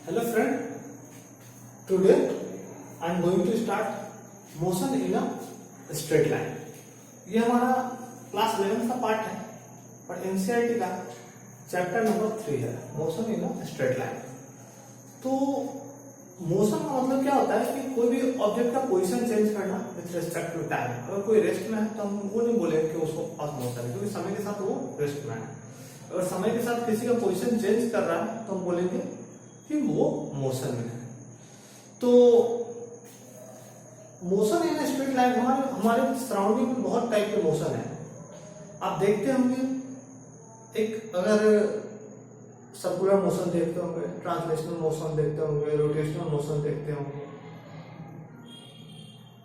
Hello friend, today I am going to start motion in a straight line. ये हमारा class 11 का part है और एनसीईआरटी का चैप्टर नंबर 3 है motion in a straight line. तो मोशन का मतलब क्या होता है कि कोई भी ऑब्जेक्ट का पोजीशन चेंज करना विथ रिस्पेक्ट टू टाइम। अगर कोई रेस्ट में है तो हम वो नहीं बोलेंगे कि उसको पास मोशन है, क्योंकि समय के साथ वो रेस्ट में है। अगर समय के साथ किसी का पोजीशन चेंज कर रहा है तो हम बोलेंगे कि वो मोशन में है। तो मोशन इन स्ट्रेट लाइन हमारे सराउंडिंग में बहुत टाइप के मोशन है। आप देखते होंगे, एक अगर सर्कुलर मोशन देखते होंगे, ट्रांसलेशनल मोशन देखते होंगे, रोटेशनल मोशन देखते होंगे।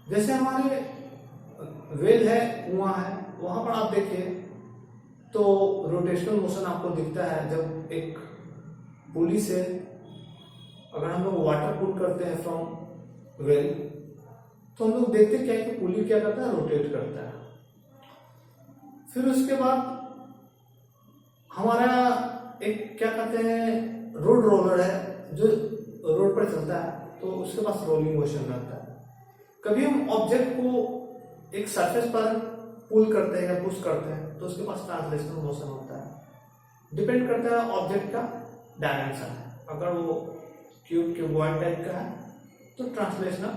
जैसे हमारे वेल है, कुआं है, वहां पर आप देखिए तो रोटेशनल मोशन आपको दिखता है। जब एक पुली से अगर हम लोग वाटर पुट करते हैं फ्रॉम वेल, तो हम लोग देखते क्या है कि पुली क्या करता है, रोटेट करता है। फिर उसके बाद हमारा एक क्या कहते हैं रोड रोलर है, जो रोड पर चलता है, तो उसके पास रोलिंग मोशन रहता है। कभी हम ऑब्जेक्ट को एक सरफेस पर पुल करते हैं या पुश करते हैं तो उसके पास ट्रांसलेशनल मोशन होता है। डिपेंड करता है ऑब्जेक्ट का डायमेंशन। अगर वो क्यूबॉइड टाइप का है तो ट्रांसलेशनल,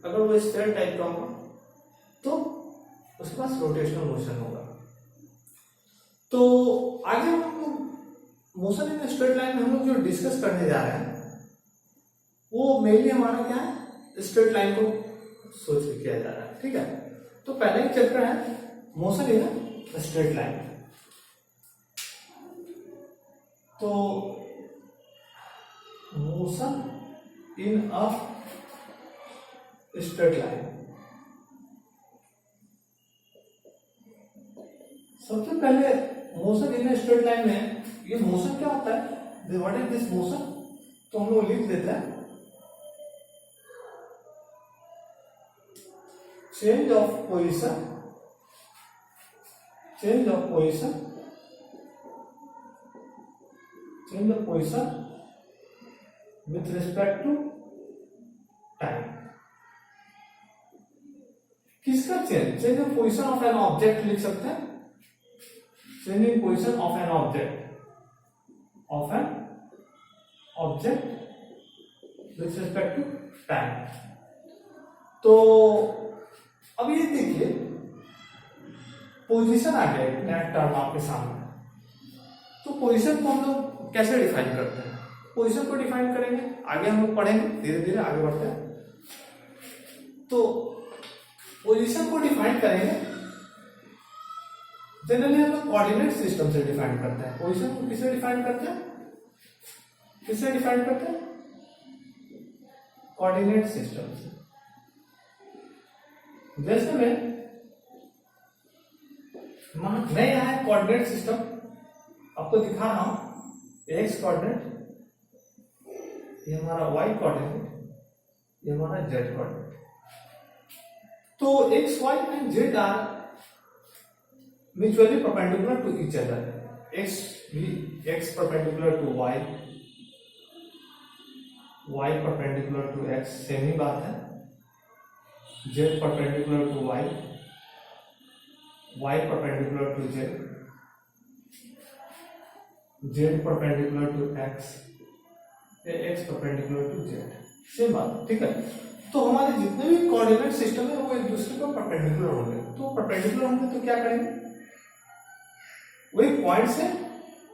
अगर वो स्फीयर टाइप का होगा तो उसके पास रोटेशनल मोशन होगा। तो आगे हम मोशन इन स्ट्रेट लाइन में हम लोग जो डिस्कस करने जा रहे हैं वो मेनली हमारा क्या है, स्ट्रेट लाइन को सोच के किया जा रहा है। ठीक है, तो पहले ही चैप्टर है मोशन इन स्ट्रेट लाइन। तो motion in a straight line, सबसे पहले मोशन इन स्ट्रेट लाइन में ये मोशन क्या होता है, व्हाट इज दिस मोशन, तो हम लोग लिख देते हैं change of position, change of position, change of position with respect to time। किसका change, change of position of an object लिख सकते हैं, change in position of an object, of an object with respect to time. तो अब ये देखिए position आ गया, एक नया टर्म आपके सामने। तो पोजीशन को हम लोग कैसे डिफाइन करते हैं, पोजीशन को डिफाइन करेंगे, आगे हम लोग पढ़ेंगे, धीरे धीरे आगे बढ़ते हैं। तो पोजीशन को डिफाइन करेंगे, जनरली हम लोग कोऑर्डिनेट सिस्टम से डिफाइन करते हैं। पोजीशन को किससे डिफाइन करते हैं, किससे डिफाइन करते हैं, कोऑर्डिनेट सिस्टम से। जैसे मैं यहाँ कोऑर्डिनेट सिस्टम आपको दिखा रहा हूं, एक्स कोऑर्डिनेट, ये हमारा y कोऑर्डिनेट, ये हमारा z कोऑर्डिनेट। तो x, y and z are mutually perpendicular to each other. x perpendicular to y, y perpendicular to x, same ही बात है। z perpendicular to y, y perpendicular to z, z perpendicular to x, x perpendicular to z, same बात। ठीक है, तो हमारे जितने भी कोऑर्डिनेट सिस्टम है वो एक दूसरे को परपेंडिकुलर होंगे। तो परपेंडिकुलर होंगे तो क्या करेंगे, वही पॉइंट से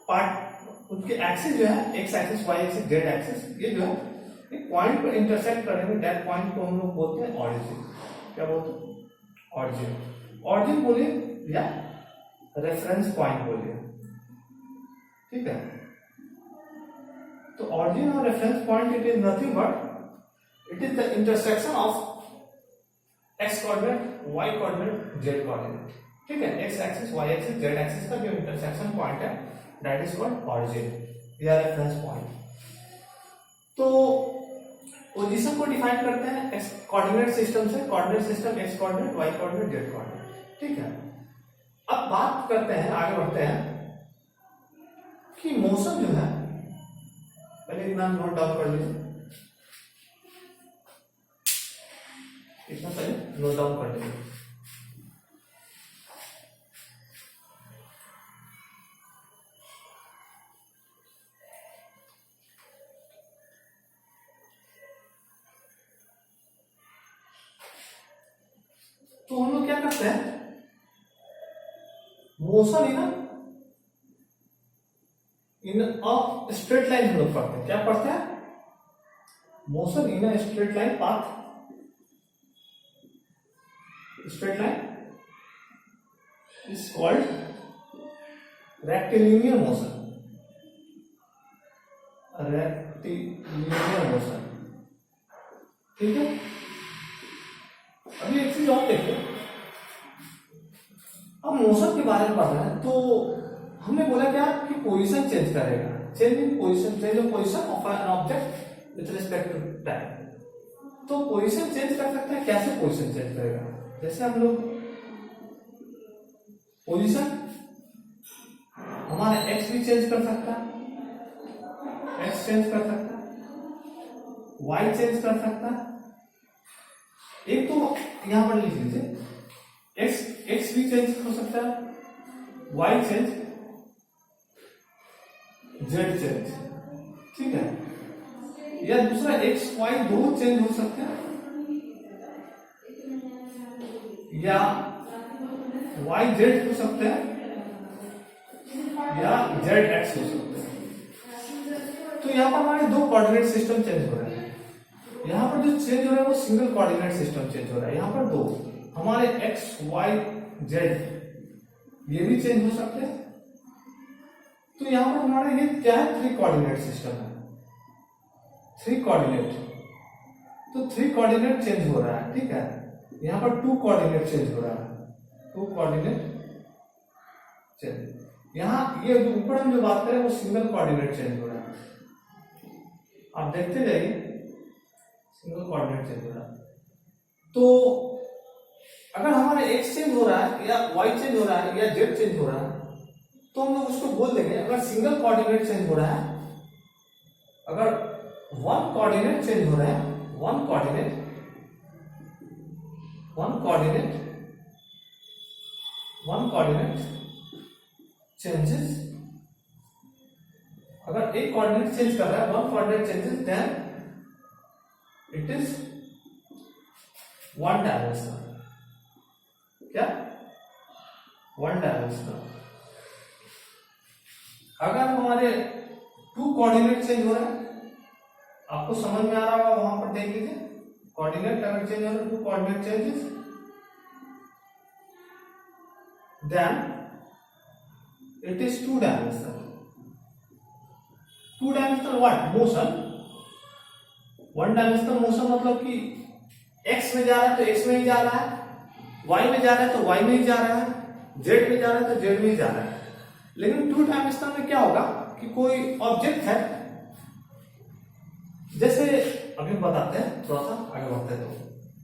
पार्ट, उनके एक्सिस जो है, X axis, Y axis, Z axis, ये जो है एक पॉइंट पर इंटरसेक्ट करेंगे। दैट पॉइंट को हम लोग बोलते हैं ऑरिजिन। क्या बोलते हैं, ऑरिजिन। ऑरिजिन बोलिए या रेफरेंस पॉइंट बोलिए। ठीक है, तो ऑरिजिन और reference point it is nothing but it is the intersection of X coordinate, Y coordinate, Z coordinate. ठीक है, X axis, Y axis, Z axis का जो इंटरसेक्शन पॉइंट है दैट इज कॉल्ड ऑरिजिन या रेफरेंस पॉइंट। तो position को define करते हैं एक्स कोऑर्डिनेट सिस्टम से। Coordinate system X coordinate, Y coordinate, Z coordinate. ठीक है, अब बात करते हैं, आगे बढ़ते हैं कि मोशन जो है, पहले एक इतना नोट डाउन कर लीजिए, इतना पहले नोट डाउन कर लीजिए। तो हम लोग क्या करते हैं, motion in a straight line हम लोग पढ़ते हैं। क्या पढ़ते हैं? Motion in a straight line path, straight line is called rectilinear motion, rectilinear motion. ठीक है, अभी एक चीज और देखिए, अब मोशन के बारे में पढ़ रहे हैं, तो हमने बोला क्या कि पोजीशन चेंज करेगा, change in position, change in position of an object with respect to time. तो पोजीशन चेंज कर सकते हैं, कैसे पोजीशन चेंज करेगा? जैसे हम लोग पोजीशन हमारा एक्स भी चेंज कर सकता है, एक्स चेंज कर सकता है, वाई चेंज कर सकता है। एक तो यहां पर लिख लीजिए, एक्स भी चेंज हो सकता है, वाई चेंज, जेड चेंज। ठीक है, या दूसरा एक्स वाई दो चेंज हो सकते हैं, या वाई जेड हो सकते हैं, या जेड एक्स हो सकते हैं। तो यहां पर हमारे दो कोऑर्डिनेट सिस्टम चेंज हो रहे हैं। यहां पर जो चेंज हो रहा है वो सिंगल कोऑर्डिनेट सिस्टम चेंज हो रहा है। यहां पर दो हमारे एक्स वाई जेड ये भी चेंज हो सकते हैं। तो यहां पर हमारा ये क्या है, थ्री कोऑर्डिनेट सिस्टम है, थ्री कोऑर्डिनेट। तो थ्री कोऑर्डिनेट चेंज हो रहा है। ठीक है, यहां पर टू कोऑर्डिनेट चेंज हो रहा है, टू कोऑर्डिनेट चेंज। यहां ये जो ऊपर हम जो बात करें वो सिंगल कोऑर्डिनेट चेंज हो रहा है। आप देखते जाइए, सिंगल कोऑर्डिनेट चेंज हो रहा है। तो अगर हमारा एक्स चेंज हो रहा है, या वाई चेंज हो रहा है, या जेड चेंज हो रहा है, तो हम लोग उसको बोल देंगे, अगर सिंगल कोऑर्डिनेट चेंज हो रहा है, अगर वन कोऑर्डिनेट चेंज हो रहा है, वन कोऑर्डिनेट चेंजेस, अगर एक कोऑर्डिनेट चेंज कर रहा है, one coordinate changes, then it is one dimensional. क्या? One dimensional. अगर हमारे टू कोऑर्डिनेट चेंज हो रहा है, आपको समझ में आ रहा होगा, वहां पर देख लीजिए, कोऑर्डिनेट अगर चेंज हो रहा है, two coordinate changes, then it is two dimensional. Two dimensional what? Motion. One dimensional motion मतलब कि एक्स में जा रहा है तो एक्स में ही जा रहा है, वाई में जा रहा है तो वाई में ही जा रहा है, जेड में जा रहा है तो जेड में ही जा रहा है। लेकिन टू डायमेंशनल में क्या होगा कि कोई ऑब्जेक्ट है, जैसे अभी बताते हैं, थोड़ा सा आगे बढ़ते हैं। तो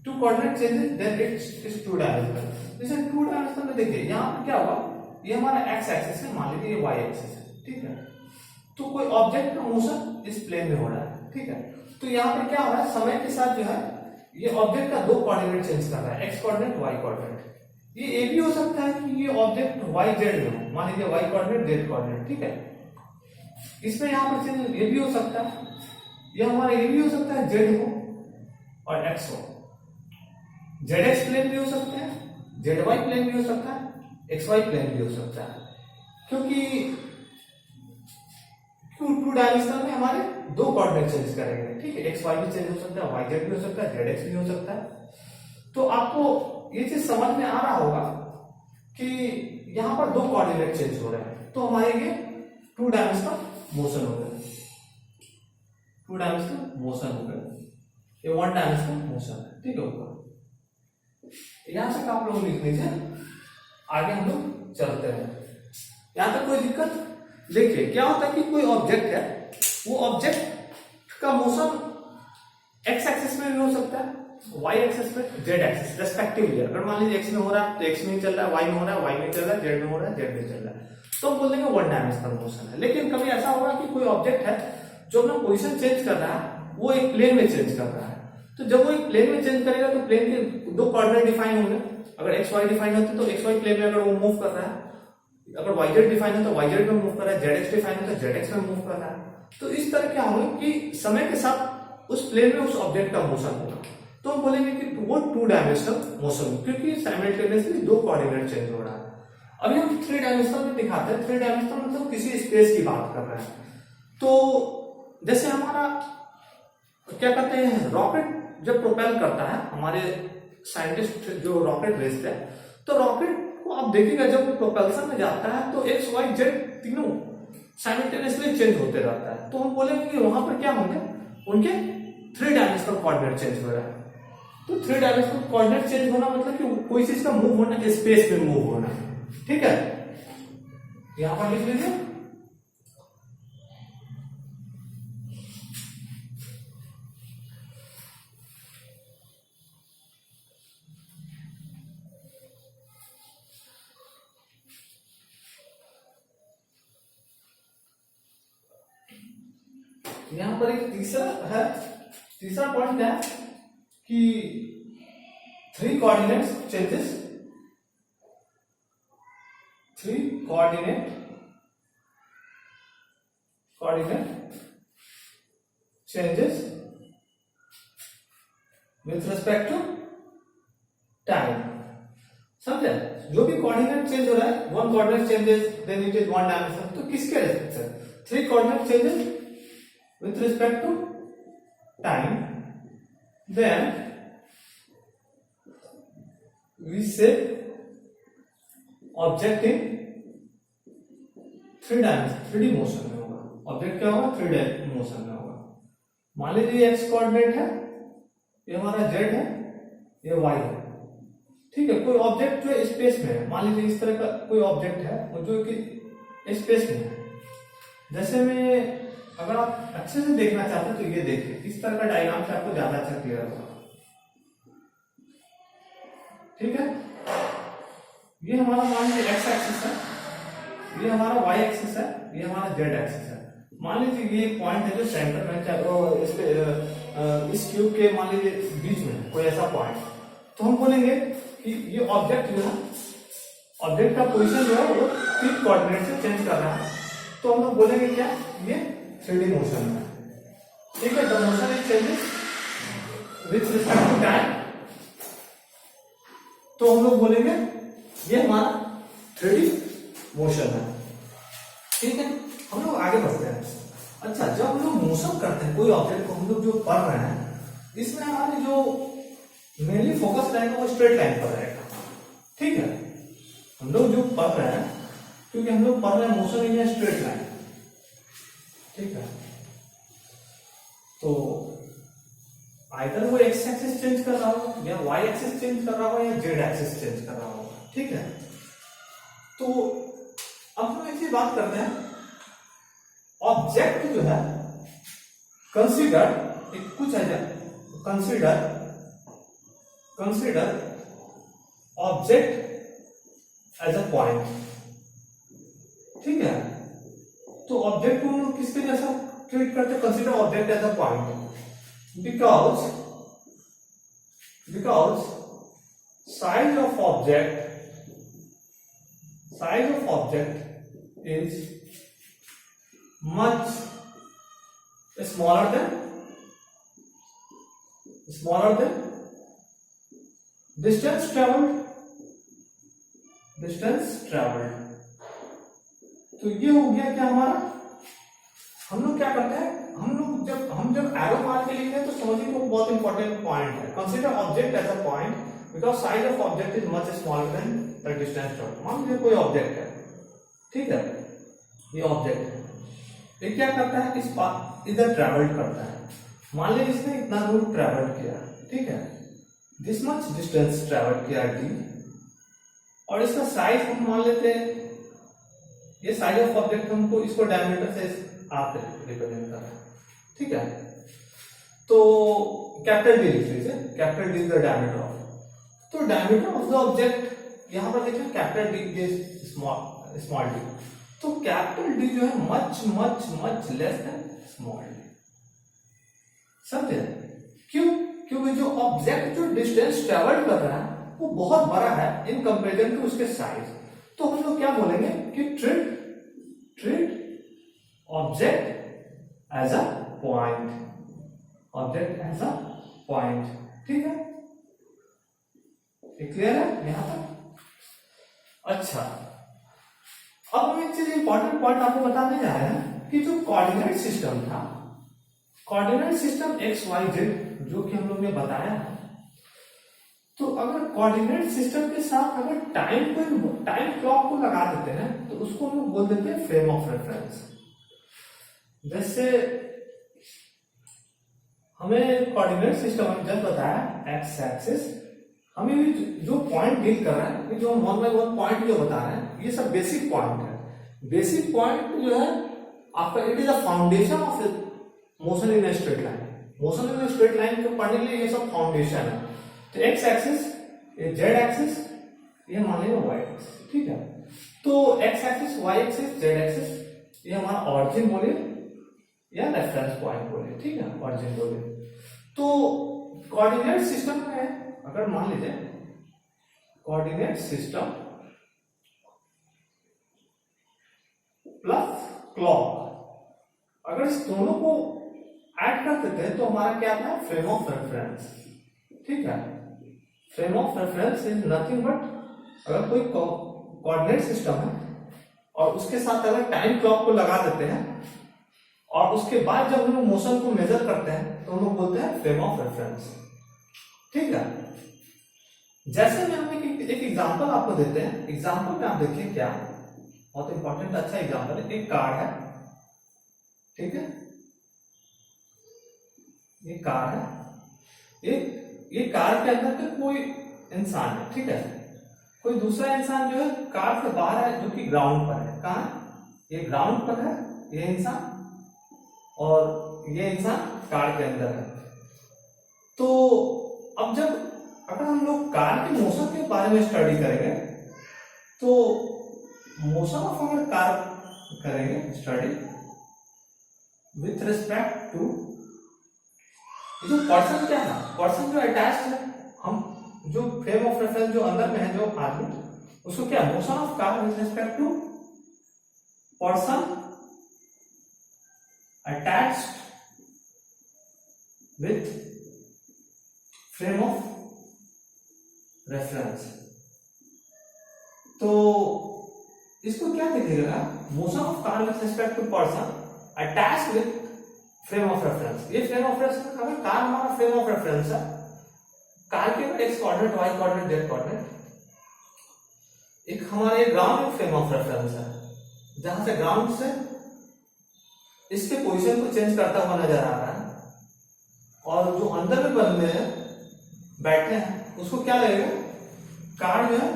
two coordinate changes, then it is two dimensional. जैसे टू डायमेंशनल में देखिए, यहां पर क्या होगा, ये हमारा एक्स एक्सिस है, मान लीजिए ये वाई एक्सिस है। ठीक है, तो कोई ऑब्जेक्ट का मोशन इस प्लेन में हो रहा है। ठीक है, तो यहां पर क्या हो रहा है, समय के साथ जो है ये ऑब्जेक्ट का दो कोऑर्डिनेट चेंज कर रहा है, एक्स कोऑर्डिनेट, वाई कोऑर्डिनेट। ये भी हो सकता है कि ये ऑब्जेक्ट वाई जेड में हो, मान लीजिए वाई कोऑर्डिनेट, जेड कोऑर्डिनेट। ठीक है, इसमें यहां पर चेंज ये भी हो सकता है, ये हमारा ये भी हो सकता है जेड हो और एक्स हो, जेड एक्स प्लेन भी हो सकते हैं, जेड वाई प्लेन भी हो सकता है, एक्स वाई प्लेन भी हो सकता है। क्योंकि टू डायमेंशनल में हमारे दो कोऑर्डिनेट चेंज करेंगे। ठीक है, एक्स वाई भी चेंज हो सकता है, वाई जेड भी हो सकता है, जेड एक्स भी हो सकता है। तो आपको ये चीज समझ में आ रहा होगा कि यहां पर दो कोऑर्डिनेट चेंज हो रहे हैं, तो हमारे ये टू डायमेंशनल मोशन हो गया, टू डायमेंशनल मोशन हो गया, ये वन डायमेंशनल मोशन है। ठीक है, ऊपर यहां से आप लोग लिख लीजिए, आगे हम लोग चलते हैं। यहां तक कोई दिक्कत? देखिए क्या होता है कि कोई ऑब्जेक्ट है, वो ऑब्जेक्ट का मोशन एक्स एक्सिस में भी हो सकता है, वाई एक्सिस में, जेड एक्सिस रेस्पेक्टिवली। अगर मान लीजिए एक्स में हो रहा है तो एक्स में ही चल रहा है, वाई में हो रहा है वाई में चल रहा है, जेड में हो रहा है जेड में चल रहा है, तो बोल देंगे वन डायमेंशनल मोशन है। लेकिन कभी ऐसा होगा कि कोई ऑब्जेक्ट है जो अपना पोजीशन चेंज कर रहा है वो एक प्लेन में चेंज कर रहा है। तो जब वो एक प्लेन में चेंज करेगा तो प्लेन के दो कोऑर्डिनेट डिफाइन होंगे। अगर एक्स वाई डिफाइन होते तो एक्स वाई प्लेन में अगर वो मूव कर रहा है, अगर वाई जेड डिफाइन है तो वाई जेड में मूव कर रहा है, जेड एक्स डिफाइन है तो जेड एक्स में मूव कर रहा है। तो इस तरह क्या होगा कि समय के साथ उस प्लेन में उस ऑब्जेक्ट का मोशन होगा। तो हम बोलेंगे कि वो 2 डायमेंशनल मोशन, क्योंकि साइमल्टेनियसली दो कोऑर्डिनेट चेंज हो रहा है। अभी हम 3 डायमेंशनल में दिखाते हैं। 3 डायमेंशनल मतलब किसी स्पेस की बात कर रहे हैं। तो जैसे हमारा क्या कहते हैं, रॉकेट जब प्रोपेल करता है, हमारे साइंटिस्ट जो रॉकेट भेजते हैं, तो रॉकेट को आप देखिएगा जब प्रोपल्सन में जाता है तो एक्स वाई जेड तीनों साइमल्टेनियसली चेंज होते रहता है। तो हम बोलेंगे कि वहां पर क्या होंगे, उनके 3 डायमेंशनल कोऑर्डिनेट चेंज हो रहा है। तो 3 डायमेंशनल कोऑर्डिनेट चेंज होना मतलब कि कोई चीज का मूव होना, स्पेस में मूव होना। ठीक है, यहां पर लिख लीजिए। यहां पर एक तीसरा पॉइंट है कि 3 coordinate changes, 3 coordinate changes with respect to time. समझे, जो भी कोऑर्डिनेट चेंज हो रहा है, 1 coordinate changes then it is 1 dimension. तो किसके रिस्पेक्ट से? 3 coordinate changes with respect to time, then we say object in 3 dimension, 3D motion में होगा। ऑब्जेक्ट क्या होगा? 3D मोशन में होगा। मान लीजिए एक्स कोऑर्डिनेट है, ये हमारा जेड है, ये वाई है। ठीक है, कोई ऑब्जेक्ट जो स्पेस में है, मान लीजिए इस तरह का कोई ऑब्जेक्ट है जो कि स्पेस में है। जैसे में अगर आप अच्छे से देखना चाहते हैं तो ये देखिए, इस तरह का डायग्राम से आपको ज्यादा अच्छा क्लियर होगा। ठीक है, ये हमारा मान लीजिए एक्स एक्सिस है, ये हमारा वाई एक्सिस है, ये हमारा जेड एक्सिस है। मान लीजिए ये पॉइंट है जो सेंटर में इस क्यूब के मान लीजिए बीच में कोई ऐसा पॉइंट, तो हम बोलेंगे कि ये ऑब्जेक्ट जो है, ऑब्जेक्ट का पोजीशन जो है वो 3 कोऑर्डिनेट से चेंज कर रहा है। तो हम लोग बोलेंगे क्या, ये 3D मोशन में। ठीक है, the motion is changes with respect to time. तो हम लोग बोलेंगे ये हमारा 3D मोशन है। ठीक है, हम लोग आगे बढ़ते हैं। अच्छा, जब हम लोग मोशन करते हैं कोई ऑब्जेक्ट को, हम लोग जो पढ़ रहे हैं, इसमें हमारे जो मेनली फोकस रहेगा वो स्ट्रेट लाइन पर रहेगा। ठीक है, हम लोग जो पढ़ रहे हैं, क्योंकि हम लोग पढ़ रहे हैं मोशन इन स्ट्रेट लाइन। ठीक है, तो आइदर वो एक्स एक्सिस चेंज कर रहा हो, या वाई एक्सिस चेंज कर रहा हो, या जेड एक्सिस चेंज कर रहा हो। ठीक है, तो अब हम ऐसी बात करते हैं, ऑब्जेक्ट जो है कंसीडर, कुछ है, consider object as a point. ठीक है, तो ऑब्जेक्ट को हम लोग किसके जैसा ट्रीट करते हैं? Consider object as a point, because size of object is much smaller than distance traveled। तो ये हो गया क्या हमारा, हम लोग क्या करते हैं, हम जब एरो मार के लिखते हैं तो समझिए कि वो बहुत इंपॉर्टेंट पॉइंट है। Consider object as a point because size of object is much smaller than the distance travelled. मान लीजिए कोई ऑब्जेक्ट है, ठीक है, ये ऑब्जेक्ट है, ये क्या करता है, इस इधर ट्रैवल करता है। मान लीजिए इसने इतना दूर ट्रैवल किया, ठीक है, दिस मच डिस्टेंस ट्रैवल किया डी, और इसका साइज हम मान लेते हैं, ये साइज ऑफ ऑब्जेक्ट हमको इसको डायमीटर से आप रिप्रेजेंट कर रहे हैं। ठीक है, तो कैपिटल डी लिख लीजिए, capital D is the diameter of, तो डायमीटर ऑफ द ऑब्जेक्ट यहां पर देखिए कैपिटल डी स्मॉल डी, तो कैपिटल डी जो है much much much less than small D. समझे? क्यों? क्योंकि जो ऑब्जेक्ट जो डिस्टेंस ट्रेवल कर रहा है वो बहुत बड़ा है इन कंपेरिजन टू उसके साइज। तो हम लोग क्या बोलेंगे कि treat object as a point, object as a point. ठीक है, क्लियर है यहां तक? अच्छा, अब हम एक चीज इंपॉर्टेंट पॉइंट आपको बताने जा रहे हैं कि जो कोऑर्डिनेट सिस्टम था, coordinate system X Y Z जो कि हम लोग ने बताया है, तो अगर कोऑर्डिनेट सिस्टम के साथ अगर टाइम क्लॉक को लगा देते हैं तो उसको हम लोग बोल देते हैं फ्रेम ऑफ रेफरेंस। जैसे हमें कोऑर्डिनेट सिस्टम जब बताया एक्स एक्सिस, हमें भी जो पॉइंट डील कर रहा है, जो 1 by 1 पॉइंट जो बता रहे हैं, ये सब बेसिक पॉइंट है। बेसिक पॉइंट जो है आपका, it is a foundation of motion in straight line. Motion in straight line को पढ़ने के लिए ये सब फाउंडेशन है। तो एक्स एक्सिस, ये जेड एक्सिस, ये मान लीजिए वाई एक्सिस। ठीक है, तो X axis, Y axis, Z axis, ये हमारा ऑरिजिन बोलिए या रेफरेंस पॉइंट बोलिए। ठीक है, ऑरिजिन बोलिए। तो कोऑर्डिनेट सिस्टम में अगर मान लीजिए कोऑर्डिनेट सिस्टम प्लस क्लॉक, अगर इस दोनों को ऐड कर देते हैं तो हमारा क्या आता है? Frame of reference. ठीक है, frame of reference is nothing but, अगर कोई कोऑर्डिनेट सिस्टम है और उसके साथ अगर टाइम क्लॉक को लगा देते हैं और उसके बाद जब हम लोग मोशन को मेजर करते हैं तो हम लोग बोलते हैं फ्रेम ऑफ रेफरेंस। ठीक है, जैसे में हम एक एग्जांपल आपको देते हैं। एग्जांपल में आप देखिए क्या, बहुत इंपॉर्टेंट अच्छा एग्जांपल है। एक कार है, ठीक है, ये कार है, ये कार के अंदर पे कोई इंसान है। ठीक है, कोई दूसरा इंसान जो है कार से बाहर है, जो कि ग्राउंड पर है। कहाँ? ये ग्राउंड पर है ये इंसान, और ये इंसान कार के अंदर है। तो अब जब अगर हम लोग कार के मोशन के बारे में स्टडी करेंगे तो मोशन ऑफ अगर कार करेंगे स्टडी विथ रिस्पेक्ट टू जो पर्सन, क्या है पर्सन जो अटैच्ड है, हम जो फ्रेम ऑफ रेफरेंस जो अंदर में है जो आदमी, उसको क्या motion of car with respect to person attached with frame of reference. तो इसको क्या दिखेगा? Motion of car with respect to person attached with frame of reference. ये फ्रेम ऑफ रेफरेंस, अगर कार हमारा फ्रेम ऑफ रेफरेंस है, car के X coordinate, Y coordinate, Z coordinate, एक हमारे ग्राउंड फ्रेम ऑफ रेफरेंस है, जहां से ग्राउंड से इसके पोजीशन को चेंज करता हुआ नजर आ रहा है, और जो अंदर में बंदे हैं बैठे हैं उसको क्या लगेगा? कार जो है,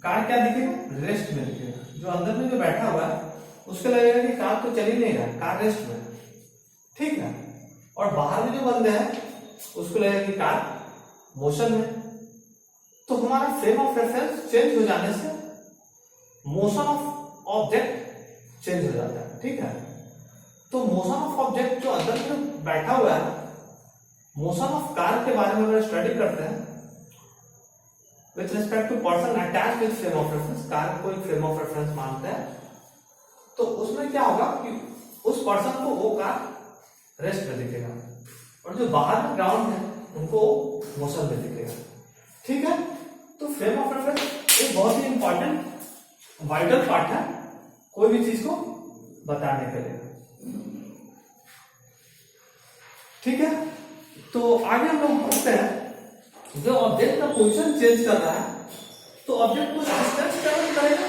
कार क्या दिखेगा? रेस्ट में दिखेगा। जो अंदर में जो बैठा हुआ है उसको लगेगा कि कार तो चल ही नहीं रहा, कार रेस्ट में। ठीक है, और बाहर में जो बंदे हैं उसको लगेगा कि कार मोशन में। तो हमारा फ्रेम ऑफ रेफरेंस चेंज हो जाने से मोशन ऑफ ऑब्जेक्ट चेंज हो जाता है। ठीक है, तो मोशन ऑफ ऑब्जेक्ट जो अंदर में बैठा हुआ है, मोशन ऑफ कार के बारे में अगर स्टडी करते हैं with respect to person attached with frame of reference, car को एक फ्रेम ऑफ रेफरेंस मानते हैं, तो उसमें क्या होगा कि उस पर्सन को वो कार रेस्ट में दिखेगा, और जो बाहर में ग्राउंड है उनको मोशन में दिखेगा। ठीक है, तो फ्रेम ऑफ रेफरेंस एक बहुत ही इंपॉर्टेंट वाइटल पार्ट है कोई भी चीज को बताने के लिए। ठीक है, तो आगे हम लोग बढ़ते हैं। जो ऑब्जेक्ट का पोजीशन चेंज कर रहा है तो ऑब्जेक्ट कुछ डिस्टेंस ट्रेवल करेगा।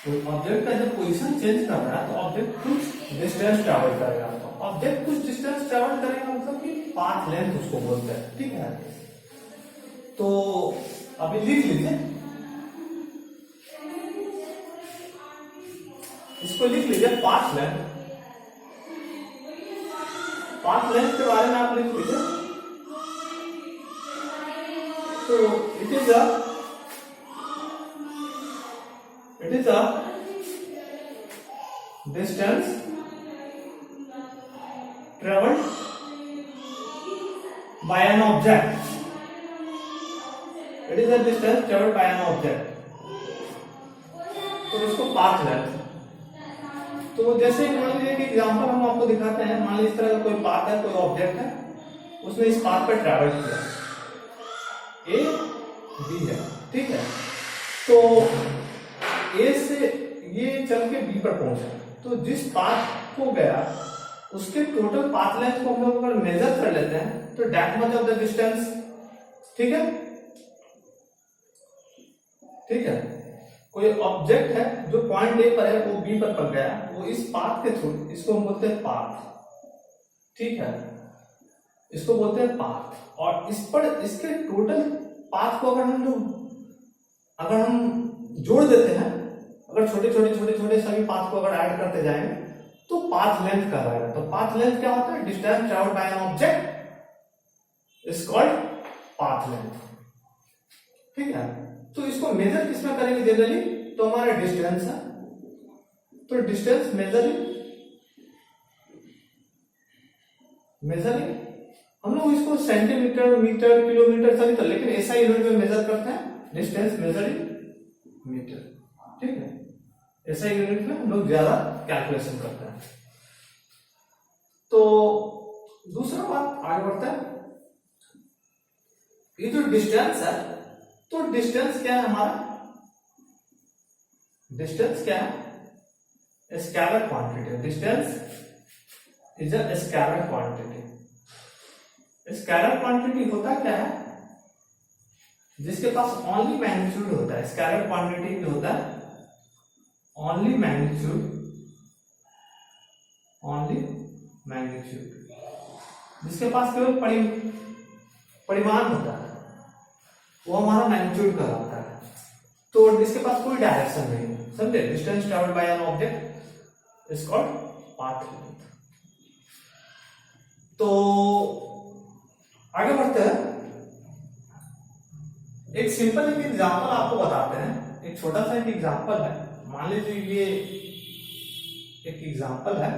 तो ऑब्जेक्ट का जब पोजीशन चेंज कर रहा है तो ऑब्जेक्ट कुछ डिस्टेंस ट्रेवल करेगा। तो ऑब्जेक्ट कुछ डिस्टेंस ट्रेवल करेगा मतलब कि पाथ लेंथ उसको बोलते हैं। ठीक है, तो अभी लिख लीजिए, इसको लिख लीजिए पाथ लेंथ। पाथ लेंथ के बारे में आप लिख लीजिए। तो it is a distance travelled by an object, it is the distance travelled by an object. तो इसको पाथ लेंथ। तो जैसे मान लीजिए कि एग्जांपल हम आपको दिखाते हैं, मान लीजिए इस तरह का कोई पाथ है, कोई ऑब्जेक्ट है, उसने इस पाथ पर ट्रैवल किया, ए बी है, ठीक है। तो ए से ये चल के बी पर पहुंचा, तो जिस पाथ को गया उसके टोटल पाथ लेंथ को हम लोग अगर मेजर कर लेते हैं तो that much of the distance, ठीक है, ठीक है। कोई ऑब्जेक्ट है जो पॉइंट ए पर है, वो बी पर पड़ गया, वो इस पाथ के थ्रू, इसको हम बोलते हैं पाथ, ठीक है, इसको बोलते हैं पाथ। और इस पर इसके टोटल पाथ को अगर हम जोड़ देते हैं, अगर छोटे छोटे सभी पाथ को अगर ऐड करते जाएंगे तो पाथ लेंथ कहलाएगा। तो पाथ लेंथ क्या होता है? Distance travelled bye an object is called path length, ठीक है। तो इसको मेजर किसमें करेंगे जनरली? तो हमारा डिस्टेंस है, तो डिस्टेंस मेजरिंग हम लोग इसको सेंटीमीटर, मीटर, किलोमीटर सभी, तो लेकिन ऐसा यूनिट में मेजर करते हैं, डिस्टेंस मेजरिंग मीटर, ठीक है। ऐसा यूनिट में हम लोग ज्यादा कैलकुलेशन करते हैं। तो दूसरा बात आगे बढ़ता है, ये जो डिस्टेंस है, तो डिस्टेंस क्या है हमारा? डिस्टेंस क्या है? Scalar quantity. Distance is a scalar quantity. Scalar quantity होता क्या है? जिसके पास ओनली मैग्नीट्यूड होता है। स्केलर क्वांटिटी होता है ओनली मैग्नीट्यूड, जिसके पास केवल परिमाण होता है, वो हमारा मैग्नीट्यूड कहलाता है। तो जिसके पास कोई डायरेक्शन नहीं है, समझे? Distance travelled bye an object is called path length. तो आगे बढ़ते हैं, एक सिंपल एक एग्जांपल आपको बताते हैं। एक छोटा सा एक एग्जांपल है, मान लीजिए ये एक एग्जांपल है,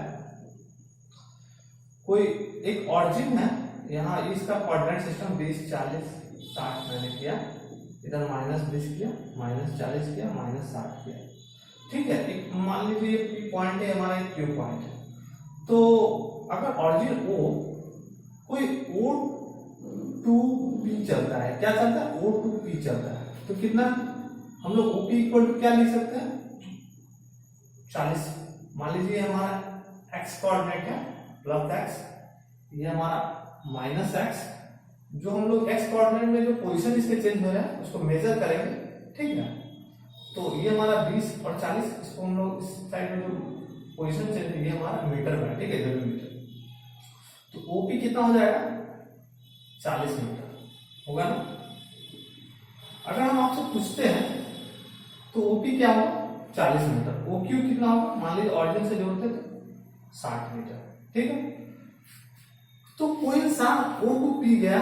कोई एक ऑरिजिन है, यहाँ इसका कोऑर्डिनेट सिस्टम 20, 40, 60 मैंने किया, इधर -20 किया, -40 किया, -60 किया, ठीक है। एक मान लीजिए ये पॉइंट है हमारा, एक क्यू पॉइंट है। तो अगर ऑरिजिन O कोई O2P चलता है, क्या चलता है? O2P चलता है, तो कितना हम लोग OP इक्वल टू क्या लिख सकते हैं? 40। मान लीजिए हमारा x कोऑर्डिनेट है +x, ये हमारा -x, जो हम लोग x कोऑर्डिनेट में जो पोजीशन इसके चेंज हो रहा है उसको मेजर करेंगे, ठीक है। तो ये हमारा 20 और 40, इसको हम लोग इस साइड में जो पोजीशन चेंज है, ये हमारा मीटर में, ठीक है, मीटर। तो OP कितना हो जाएगा? 40 मीटर होगा ना। अगर हम आपसे पूछते हैं तो OP क्या होगा? 40 मीटर। OQ कितना होगा? मान लीजिए ऑरिजिन से जोड़ते तो 60 मीटर, ठीक है। तो कोई इंसान O2P गया,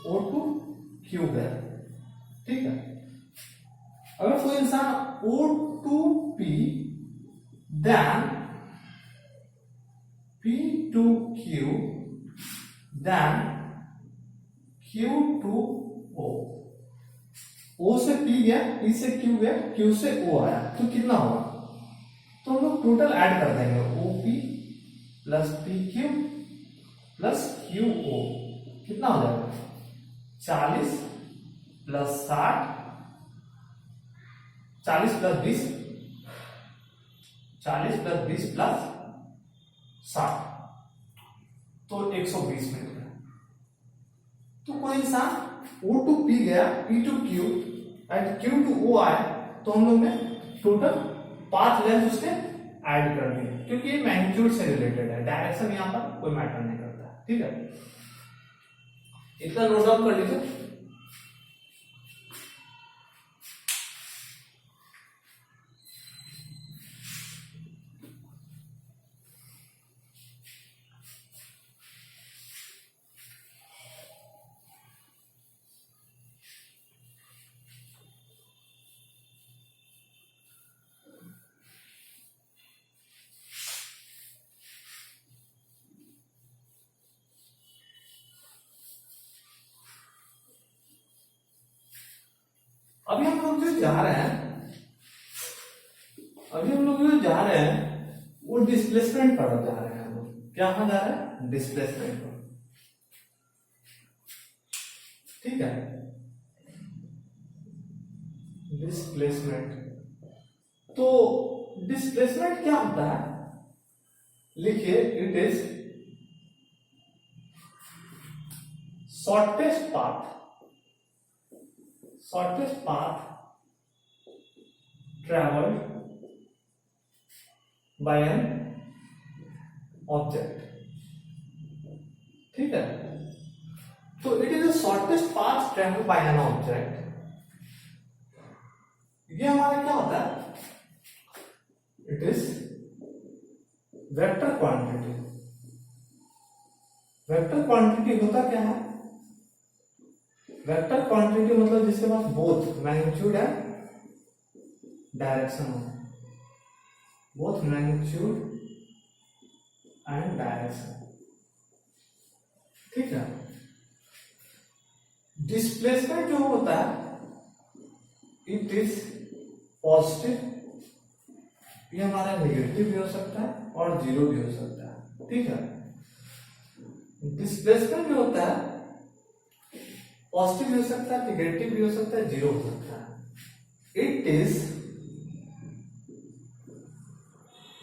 O2Q गया, ठीक है। अगर कोई इंसान O2P then P2Q then Q2O, O से P गया, P से Q गया, Q से O आया, तो कितना होगा? तो हम लोग टोटल ऐड कर देंगे, OP plus PQ plus QO, कितना हो जाएगा? 40 प्लस 60, 40 प्लस 20, 40 प्लस 20 प्लस 60, तो 120 मीटर। तो कोई इंसान O2P गया, P2Q एंड Q2O आया, तो हम लोग ने टोटल पाथ लेंथ उसके ऐड कर दी, क्योंकि ये मैग्नीट्यूड से रिलेटेड है, डायरेक्शन यहाँ पर कोई मैटर नहीं करता, ठीक है। इतना नोट डाउन कर लीजिए। लोग जो जा रहे हैं, अभी हम लोग जो जा रहे हैं वो डिस्प्लेसमेंट पर जा रहे हैं। हम लोग क्या जा रहे हैं? डिस्प्लेसमेंट पर। ठीक है, डिस्प्लेसमेंट। तो डिस्प्लेसमेंट क्या होता है? लिखिए, it is shortest path traveled by an object। ठीक है, तो it is the shortest path travelled by an object. ये हमारा क्या होता है? It is vector quantity. Vector quantity होता क्या है? वेक्टर क्वांटिटी मतलब जिसके पास बोथ मैग्नीट्यूड एंड डायरेक्शन हो, बोथ मैग्नीट्यूड एंड डायरेक्शन। ठीक है, डिस्प्लेसमेंट जो होता है इट इज पॉजिटिव, ये हमारा नेगेटिव भी हो सकता है और जीरो भी हो सकता है। ठीक है, डिस्प्लेसमेंट जो होता है पॉजिटिव भी हो सकता है, नेगेटिव भी हो सकता है, जीरो हो सकता है। इट इज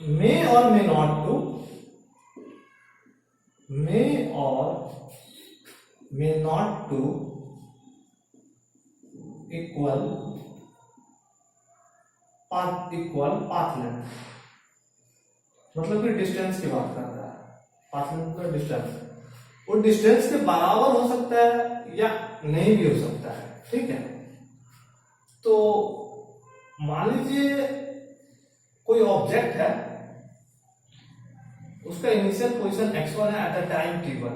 मे और मे नॉट टू, मे और may not to equal path length. मतलब कि डिस्टेंस की बात कर रहा है। पाथ लेंथ का डिस्टेंस, वो डिस्टेंस के बराबर हो सकता है या नहीं भी हो सकता है। ठीक है, तो मान लीजिए कोई ऑब्जेक्ट है, उसका इनिशियल पोजीशन x1 है एट द टाइम t1।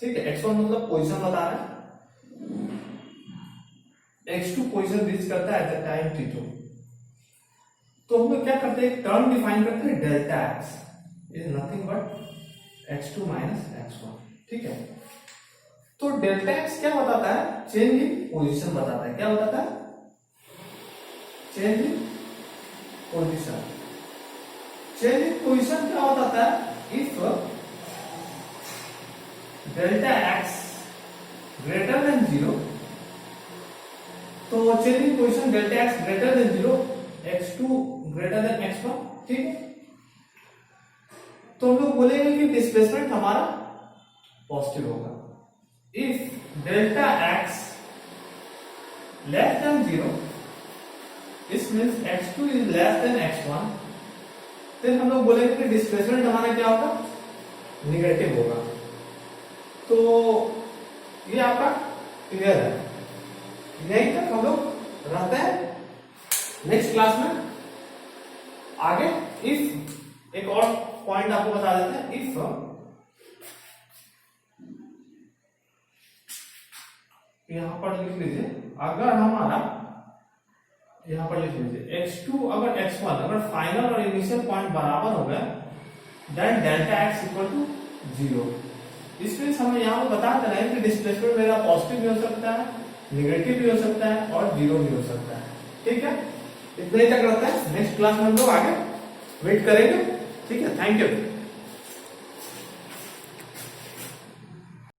ठीक है, x1 मतलब पोजीशन बता रहा है, x2 पोजीशन रीच करता है एट द टाइम t2। तो हम लोग क्या करते हैं, एक टर्म डिफाइन करते हैं, delta x is nothing but x2 minus x1। ठीक है, तो डेल्टा x क्या बताता है? चेंज इन पोजीशन बताता है। क्या बताता है? Change in position. Change in position क्या बताता है? If delta x greater than 0, तो change in position delta x greater than 0, x2 greater than x1। ठीक है, तो हम लोग बोलेंगे कि डिस्प्लेसमेंट हमारा पॉजिटिव होगा। If delta x less than 0, इस means x2 is less than x1, फिर हम लोग बोलेंगे कि डिस्प्लेसमेंट हमारा क्या होगा? निगेटिव होगा। तो ये आपका क्लियर है। यहीं तक हम लोग रहते हैं। नेक्स्ट क्लास में आगे इफ एक और पॉइंट आपको बता देते हैं। इफ यहां पर लिख लीजिए, अगर हमारा यहां पर लिख लीजिए x2 अगर x1 अगर फाइनल और इनिशियल पॉइंट बराबर हो गए, then delta x equal to 0। इसमें हमें यहां पर बता देना है कि डिस्प्लेसमेंट मेरा पॉजिटिव भी हो सकता है, नेगेटिव भी हो सकता है और जीरो भी हो सकता है। ठीक है, इतने तक रहता है। नेक्स्ट क्लास में हम लोग आगे वेट करेंगे। ठीक है, थैंक यू।